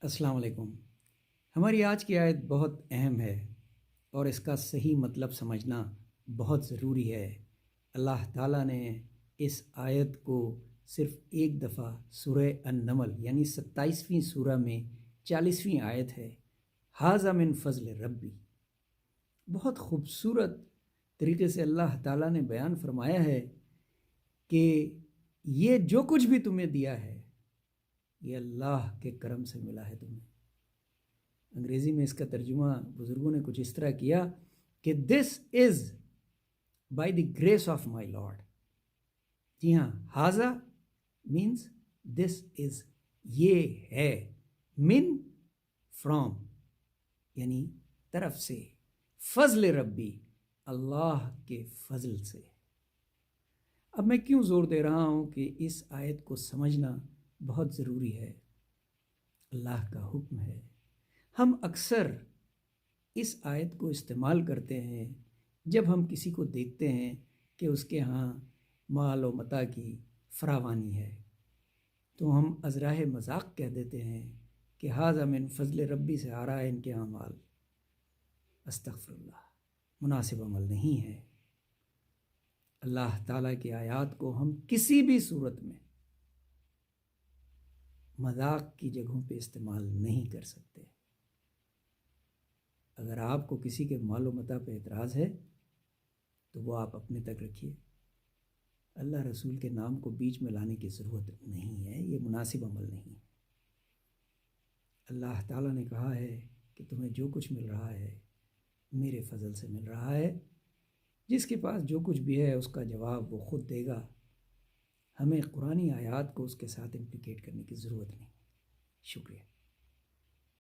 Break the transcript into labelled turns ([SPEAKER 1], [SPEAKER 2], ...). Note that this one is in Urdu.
[SPEAKER 1] السلام علیکم۔ ہماری آج کی آیت بہت اہم ہے اور اس کا صحیح مطلب سمجھنا بہت ضروری ہے۔ اللہ تعالیٰ نے اس آیت کو صرف ایک دفعہ سورہ النمل یعنی 27ویں سورہ میں 40ویں آیت ہے، ھذا من فضل ربی، بہت خوبصورت طریقے سے اللہ تعالیٰ نے بیان فرمایا ہے کہ یہ جو کچھ بھی تمہیں دیا ہے یہ اللہ کے کرم سے ملا ہے تمہیں۔ انگریزی میں اس کا ترجمہ بزرگوں نے کچھ اس طرح کیا کہ this is by the grace of my lord. جی ہاں، ہاذا مینس دس از، یہ ہے، من فرام یعنی طرف سے، فضل ربی اللہ کے فضل سے۔ اب میں کیوں زور دے رہا ہوں کہ اس آیت کو سمجھنا بہت ضروری ہے؟ اللہ کا حکم ہے۔ ہم اکثر اس آیت کو استعمال کرتے ہیں جب ہم کسی کو دیکھتے ہیں کہ اس کے ہاں مال و متاع کی فراوانی ہے، تو ہم ازراہ مذاق کہہ دیتے ہیں کہ ھذا من فضل ربی سے آ رہا ہے ان کے ہاں مال۔ استغفر اللہ، مناسب عمل نہیں ہے۔ اللہ تعالیٰ کی آیات کو ہم کسی بھی صورت میں مذاق کی جگہوں پہ استعمال نہیں کر سکتے۔ اگر آپ کو کسی کے مال و متاع پہ اعتراض ہے تو وہ آپ اپنے تک رکھیے، اللہ رسول کے نام کو بیچ میں لانے کی ضرورت نہیں ہے، یہ مناسب عمل نہیں ہے۔ اللہ تعالیٰ نے کہا ہے کہ تمہیں جو کچھ مل رہا ہے میرے فضل سے مل رہا ہے۔ جس کے پاس جو کچھ بھی ہے اس کا جواب وہ خود دے گا، ہمیں قرآنی آیات کو اس کے ساتھ امپلیکیٹ کرنے کی ضرورت نہیں۔ شکریہ۔